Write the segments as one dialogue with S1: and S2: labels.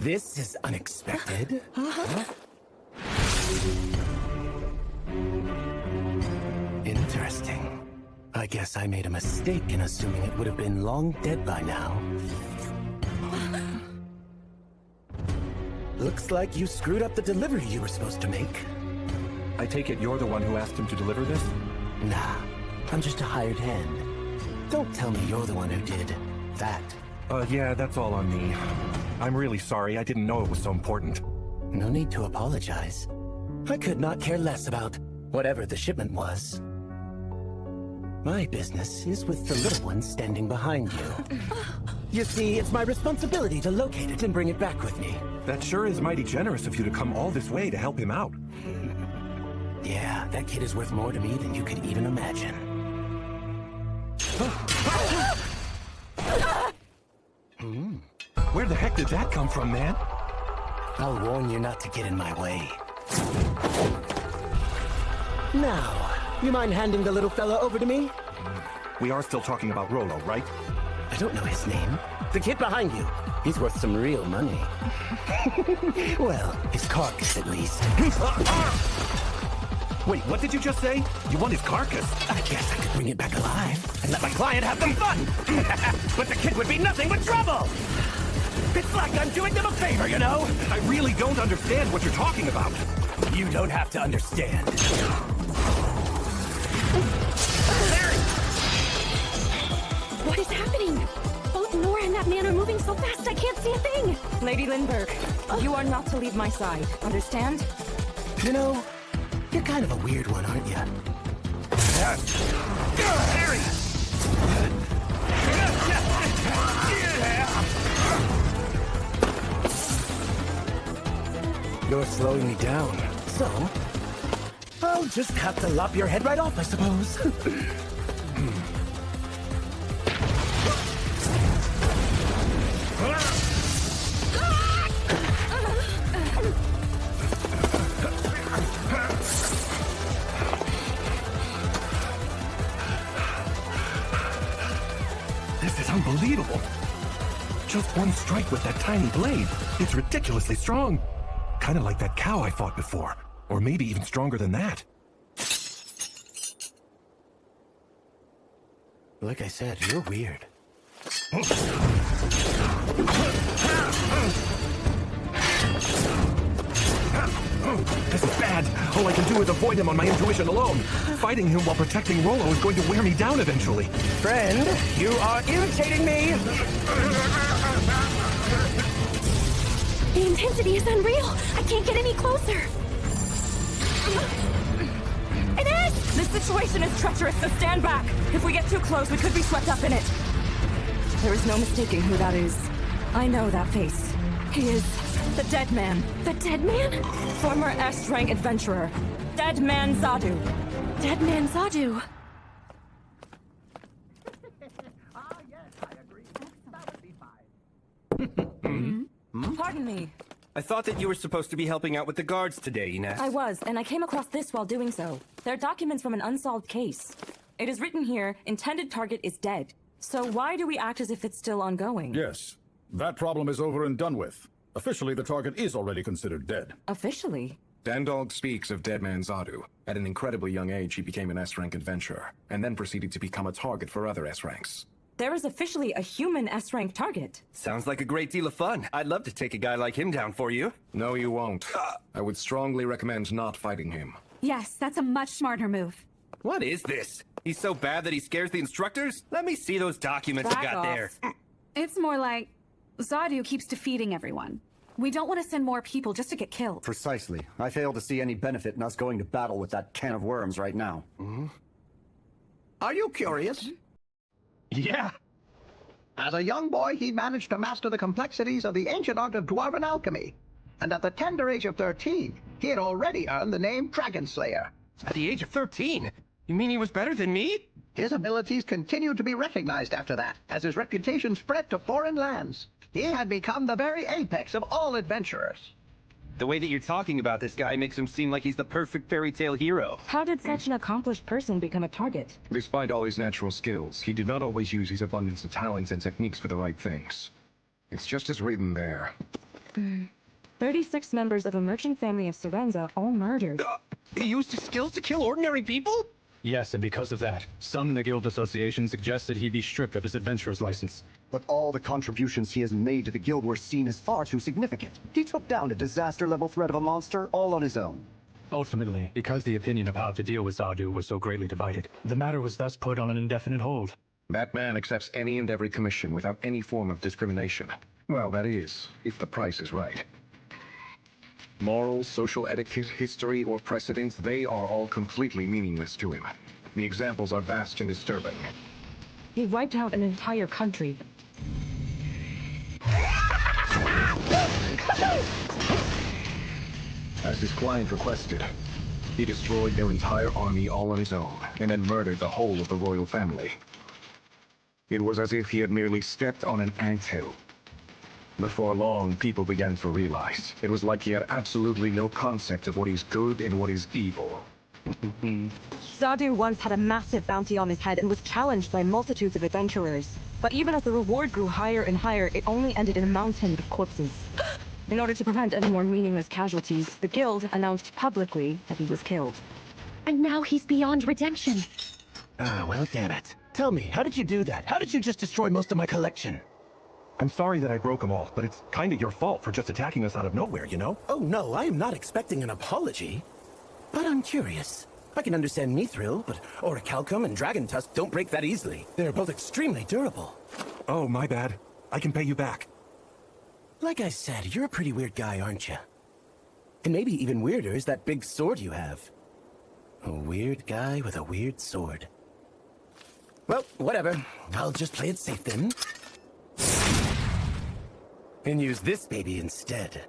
S1: This is unexpected. Interesting. I guess I made a mistake in assuming it would have been long dead by now. Looks like you screwed up the delivery you were supposed to make.
S2: I take it you're the one who asked him to deliver this?
S1: Nah, I'm just a hired hand. Don't tell me you're the one who did that.
S2: Yeah, that's all on me. I'm really sorry, I didn't know it was so important.
S1: No need to apologize. I could not care less about whatever the shipment was. My business is with the little one standing behind you. You see, it's my responsibility to locate it and bring it back with me.
S2: That sure is mighty generous of you to come all this way to help him out.
S1: Yeah, that kid is worth more to me than you could even imagine.
S2: Where the heck did that come from, man?
S1: I'll warn you not to get in my way. Now, you mind handing the little fella over to me?
S2: We are still talking about Rolo, right?
S1: I don't know his name. The kid behind you. He's worth some real money. Well, his carcass at least.
S2: Wait, what did you just say? You want his carcass?
S1: I guess I could bring it back alive and let my client have some fun. But the kid would be nothing but trouble. It's like I'm doing them a favor, you know?
S2: I really don't understand what you're talking about.
S1: You don't have to understand.
S3: Parry! What is happening? Both Noor and that man are moving so fast I can't see a thing!
S4: Lady Lindbergh, you are not to leave my side, understand?
S1: You know, you're kind of a weird one, aren't you?
S2: Parry!
S1: You're slowing me down, so I'll just have to lop your head right off, I suppose.
S2: This is unbelievable. Just one strike with that tiny blade. It's ridiculously strong. Kind of like that cow I fought before. Or maybe even stronger than that.
S1: Like I said, you're weird.
S2: This is bad. All I can do is avoid him on my intuition alone. Fighting him while protecting Rolo is going to wear me down eventually.
S1: Friend, you are irritating me!
S3: The intensity is unreal! I can't get any closer! It is!
S4: This situation is treacherous, so stand back. If we get too close, we could be swept up in it. There is no mistaking who that is. I know that face. He is the dead man.
S3: The dead man?
S4: Former S-rank adventurer. Dead Man Zadu.
S3: Dead man Zadu.
S4: Pardon me.
S5: I thought that you were supposed to be helping out with the guards today, Ines.
S4: I was, and I came across this while doing so. They're documents from an unsolved case. It is written here, intended target is dead. So why do we act as if it's still ongoing?
S6: Yes. That problem is over and done with. Officially, the target is already considered dead.
S4: Officially?
S7: Dandog speaks of Dead Man Zadu. At an incredibly young age, he became an S-rank adventurer, and then proceeded to become a target for other S-ranks.
S4: There is officially a human S-rank target.
S5: Sounds like a great deal of fun. I'd love to take a guy like him down for you.
S7: No, you won't. I would strongly recommend not fighting him.
S8: Yes, that's a much smarter move.
S5: What is this? He's so bad that he scares the instructors? Let me see those documents
S4: Back
S5: you got
S4: off.
S5: there.
S8: It's more like Zadu keeps defeating everyone. We don't want to send more people just to get killed.
S9: Precisely. I fail to see any benefit in us going to battle with that can of worms right now.
S10: Are you curious?
S2: Yeah.
S10: As a young boy, he managed to master the complexities of the ancient art of dwarven alchemy. And at the tender age of 13, he had already earned the name Dragonslayer.
S5: At the age of 13? You mean he was better than me?
S10: His abilities continued to be recognized after that, as his reputation spread to foreign lands. He had become the very apex of all adventurers.
S5: The way that you're talking about this guy makes him seem like he's the perfect fairy tale hero.
S4: How did such an accomplished person become a target?
S7: Despite all his natural skills, he did not always use his abundance of talents and techniques for the right things. It's just as written there.
S4: 36 members of a merchant family of Sarenza, all murdered.
S2: He used his skills to kill ordinary people?
S11: Yes, and because of that, some in the Guild Association suggested he be stripped of his adventurer's license.
S9: But all the contributions he has made to the guild were seen as far too significant. He took down a disaster-level threat of a monster all on his own.
S11: Ultimately, because the opinion of how to deal with Zadu was so greatly divided, the matter was thus put on an indefinite hold.
S7: That man accepts any and every commission without any form of discrimination. Well, that is, if the price is right. Morals, social etiquette, history, or precedents, they are all completely meaningless to him. The examples are vast and disturbing.
S4: He wiped out an entire country.
S7: As his client requested, he destroyed their entire army all on his own, and then murdered the whole of the royal family. It was as if he had merely stepped on an anthill. Before long, people began to realize it was like he had absolutely no concept of what is good and what is evil.
S4: Zadu once had a massive bounty on his head and was challenged by multitudes of adventurers. But even as the reward grew higher and higher, it only ended in a mountain of corpses. In order to prevent any more meaningless casualties, the guild announced publicly that he was killed.
S3: And now he's beyond redemption.
S1: Ah, well, damn it. Tell me, how did you do that? How did you just destroy most of my collection?
S2: I'm sorry that I broke them all, but it's kinda your fault for just attacking us out of nowhere, you know?
S1: Oh no, I am not expecting an apology. But I'm curious. I can understand mithril, but orichalcum and dragon tusk don't break that easily. They're both extremely durable.
S2: Oh, my bad. I can pay you back.
S1: Like I said, you're a pretty weird guy, aren't you? And maybe even weirder is that big sword you have. A weird guy with a weird sword. Well, whatever. I'll just play it safe then. And use this baby instead.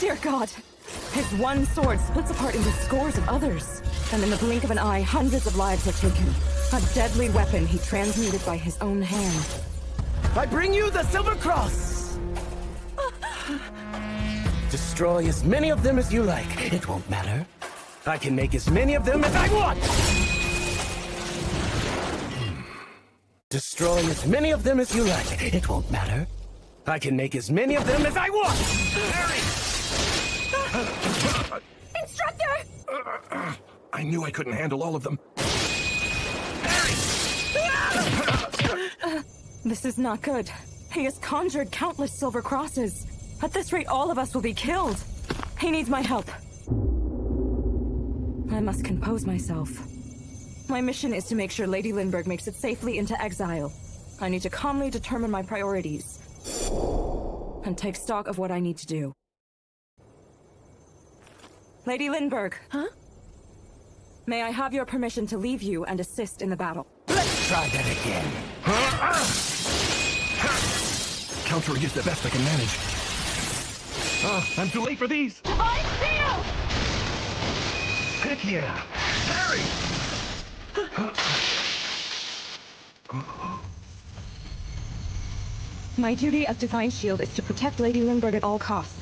S4: Dear God! His one sword splits apart into scores of others. And in the blink of an eye, hundreds of lives are taken. A deadly weapon he transmuted by his own hand.
S1: I bring you the Silver Cross! Destroy as many of them as you like. It won't matter. I can make as many of them as I want! Destroy as many of them as you like. It won't matter. I can make as many of them as I want!
S3: Instructor!
S2: I knew I couldn't handle all of them.
S4: This is not good. He has conjured countless silver crosses. At this rate, all of us will be killed. He needs my help. I must compose myself. My mission is to make sure Lady Lindbergh makes it safely into exile. I need to calmly determine my priorities. And take stock of what I need to do. Lady Lindbergh.
S3: Huh?
S4: May I have your permission to leave you and assist in the battle?
S1: Let's try that again.
S2: Countering is the best I can manage. I'm too late for these!
S3: Divine Seal!
S2: Heck yeah! Parry!
S4: My duty as Divine Shield is to protect Lady Lindbergh at all costs.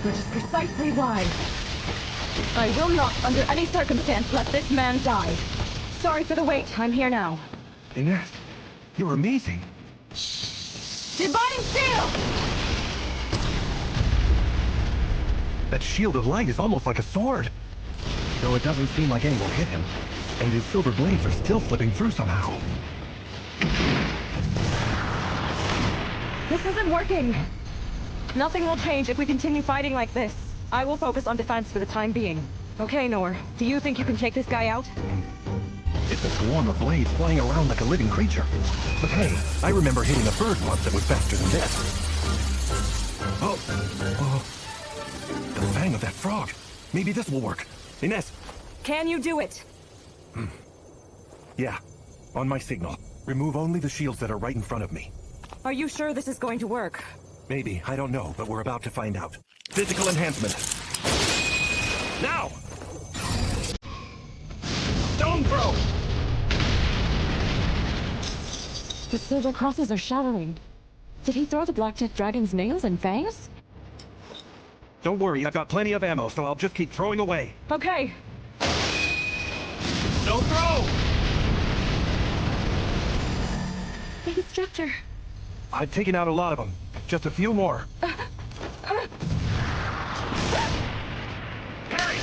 S4: Which is precisely why I will not, under any circumstance, let this man die. Sorry for the wait. I'm here now.
S2: Inez, you're amazing.
S3: Divine Seal!
S2: That shield of light is almost like a sword. Though it doesn't seem like any will hit him. And his silver blades are still slipping through somehow.
S4: This isn't working. Nothing will change if we continue fighting like this. I will focus on defense for the time being. Okay, Noor. Do you think you can take this guy out?
S2: It's a swarm of blades flying around like a living creature. But hey, I remember hitting a bird once that was faster than this. Oh. The fang of that frog. Maybe this will work. Inez.
S4: Can you do it?
S2: Yeah. On my signal. Remove only the shields that are right in front of me.
S4: Are you sure this is going to work?
S2: Maybe. I don't know, but we're about to find out. Physical enhancement. Now! Stone throw!
S4: The silver crosses are shattering. Did he throw the black-tipped dragon's nails and fangs?
S2: Don't worry, I've got plenty of ammo, so I'll just keep throwing away.
S4: Okay.
S2: Stone throw!
S3: Instructor.
S2: I've taken out a lot of them. Just a few more.
S5: Parry!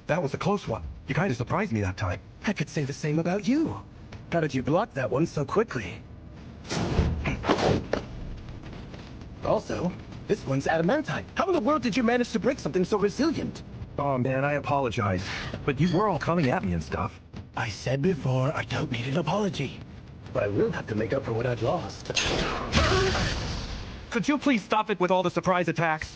S2: That was a close one. You kind of surprised me that time.
S1: I could say the same about you. How did you block that one so quickly? Also, this one's adamantine. How in the world did you manage to break something so resilient?
S2: Oh man, I apologize. But you were all coming at me and stuff.
S1: I said before, I don't need an apology. But I will have to make up for what I've lost.
S2: Could you please stop it with all the surprise attacks?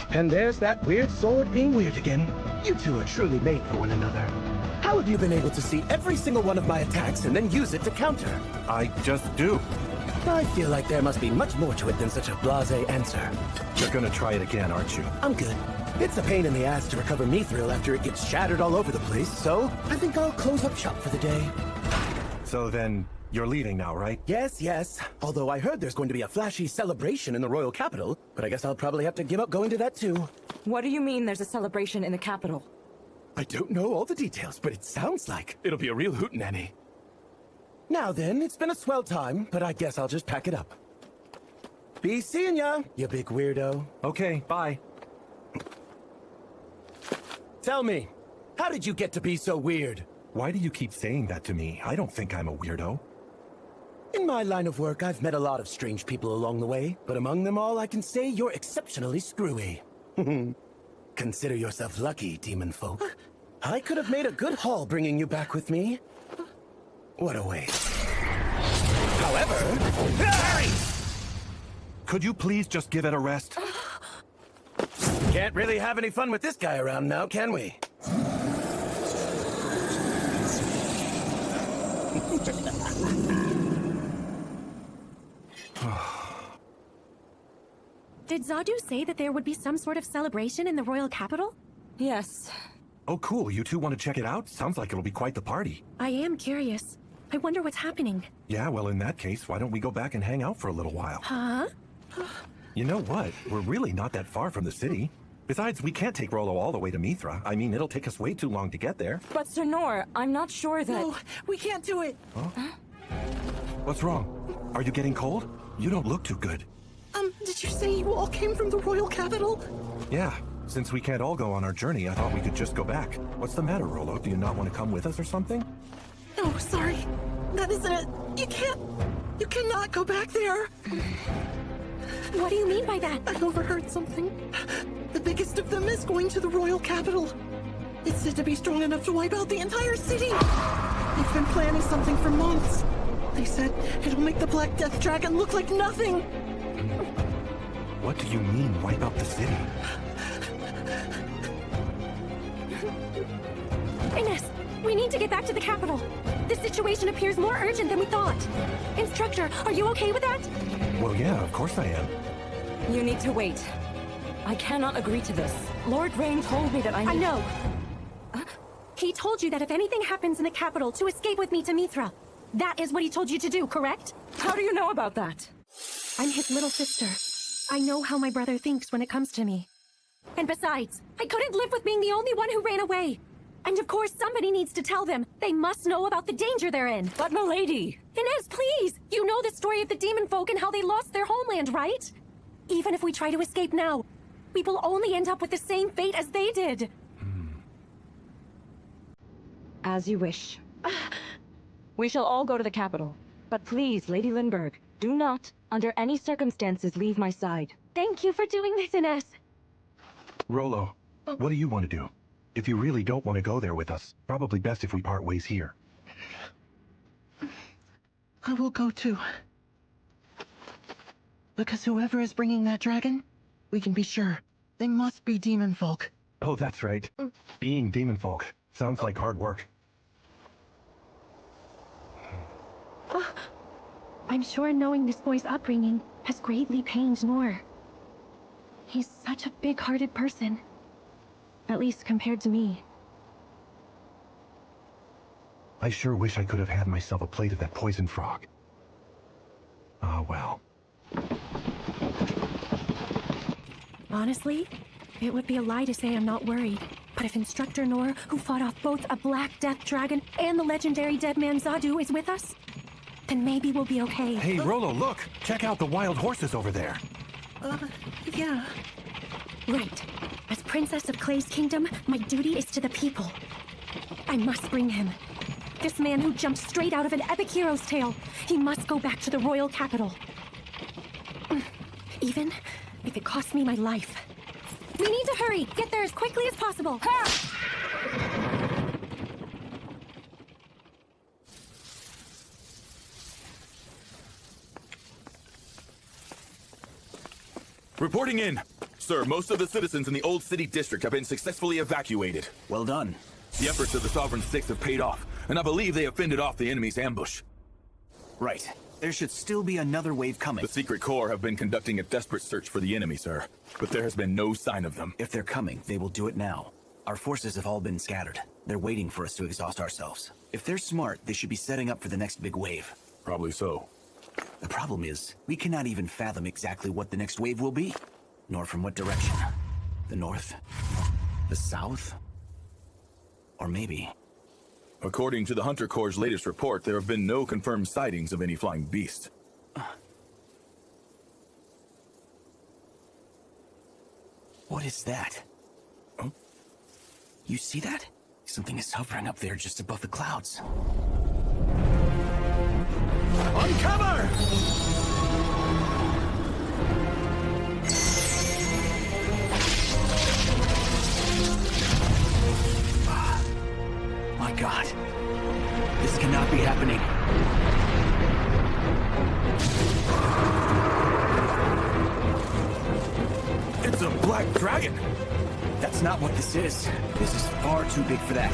S1: And there's that weird sword being weird again. You two are truly made for one another. How have you been able to see every single one of my attacks and then use it to counter?
S2: I just do.
S1: I feel like there must be much more to it than such a blasé answer.
S2: You're gonna try it again, aren't you?
S1: I'm good. It's a pain in the ass to recover Mithril after it gets shattered all over the place, so I think I'll close up shop for the day.
S2: So then, you're leaving now, right?
S1: Yes, yes. Although I heard there's going to be a flashy celebration in the royal capital, but I guess I'll probably have to give up going to that too.
S4: What do you mean there's a celebration in the capital?
S1: I don't know all the details, but it sounds like it'll be a real hootenanny. Now then, it's been a swell time, but I guess I'll just pack it up. Be seeing ya, you big weirdo.
S2: Okay, bye.
S1: Tell me, how did you get to be so weird?
S2: Why do you keep saying that to me? I don't think I'm a weirdo.
S1: In my line of work, I've met a lot of strange people along the way, but among them all, I can say you're exceptionally screwy. Consider yourself lucky, demon folk. I could have made a good haul bringing you back with me. What a waste. However... Parry!
S2: Could you please just give it a rest?
S1: Can't really have any fun with this guy around now, can we?
S3: Did Zadu say that there would be some sort of celebration in the royal capital?
S4: Yes.
S2: Oh cool, you two want to check it out? Sounds like it'll be quite the party.
S3: I am curious. I wonder what's happening.
S2: Yeah, well in that case, why don't we go back and hang out for a little while?
S3: Huh?
S2: You know what? We're really not that far from the city. Besides, we can't take Rollo all the way to Mithra. I mean, it'll take us way too long to get there.
S4: But Sir Noor, I'm not sure that...
S12: No, we can't do it.
S2: Huh? What's wrong? Are you getting cold? You don't look too good.
S12: Did you say you all came from the royal capital?
S2: Yeah. Since we can't all go on our journey, I thought we could just go back. What's the matter, Rollo? Do you not want to come with us or something?
S12: No, sorry. That isn't it. You cannot go back there.
S3: What do you mean by that?
S12: I overheard something. The biggest of them is going to the royal capital. It's said to be strong enough to wipe out the entire city. They've been planning something for months. They said it'll make the Black Death Dragon look like nothing.
S2: What do you mean, wipe out the city?
S3: Ines, we need to get back to the capital. This situation appears more urgent than we thought. Instructor, are you okay with that?
S2: Well, yeah, of course I am.
S4: You need to wait. I cannot agree to this. Lord Rain told me that I
S3: know. He told you that if anything happens in the capital, to escape with me to Mithra. That is what he told you to do, correct?
S4: How do you know about that?
S3: I'm his little sister. I know how my brother thinks when it comes to me. And besides, I couldn't live with being the only one who ran away. And of course, somebody needs to tell them. They must know about the danger they're in.
S4: But milady!
S3: Ines, please! You know the story of the demon folk and how they lost their homeland, right? Even if we try to escape now, we will only end up with the same fate as they did.
S4: As you wish. We shall all go to the capital. But please, Lady Lindbergh, do not, under any circumstances, leave my side.
S3: Thank you for doing this, Ines.
S2: Rollo, what do you want to do? If you really don't want to go there with us, probably best if we part ways here.
S12: I will go too. Because whoever is bringing that dragon, we can be sure, they must be demon folk.
S2: Oh, that's right. Being demon folk sounds like hard work.
S3: I'm sure knowing this boy's upbringing has greatly pained Noor. He's such a big-hearted person. At least compared to me.
S2: I sure wish I could have had myself a plate of that poison frog. Ah, well.
S3: Honestly, it would be a lie to say I'm not worried. But if Instructor Noor, who fought off both a Black Death Dragon and the legendary dead man Zadu, is with us, then maybe we'll be okay.
S2: Hey, Rolo, look! Check out the wild horses over there.
S12: Yeah.
S3: Right. As Princess of Clay's kingdom, my duty is to the people. I must bring him. This man who jumped straight out of an epic hero's tale. He must go back to the royal capital. Even if it costs me my life. We need to hurry! Get there as quickly as possible!
S13: Reporting in. Sir, most of the citizens in the Old City District have been successfully evacuated.
S5: Well done.
S13: The efforts of the Sovereign Six have paid off, and I believe they have fended off the enemy's ambush.
S5: Right. There should still be another wave coming.
S13: The Secret Corps have been conducting a desperate search for the enemy, sir, but there has been no sign of them.
S5: If they're coming, they will do it now. Our forces have all been scattered. They're waiting for us to exhaust ourselves. If they're smart, they should be setting up for the next big wave.
S13: Probably so.
S5: The problem is, we cannot even fathom exactly what the next wave will be. Nor from what direction. The north? The south? Or maybe...
S13: According to the Hunter Corps' latest report, there have been no confirmed sightings of any flying beast.
S5: What is that? Oh? You see that? Something is hovering up there just above the clouds.
S13: Uncover!
S5: My God. This cannot be happening.
S13: It's a black dragon!
S5: That's not what this is. This is far too big for that.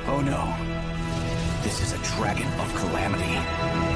S5: Oh no. This is a dragon of calamity.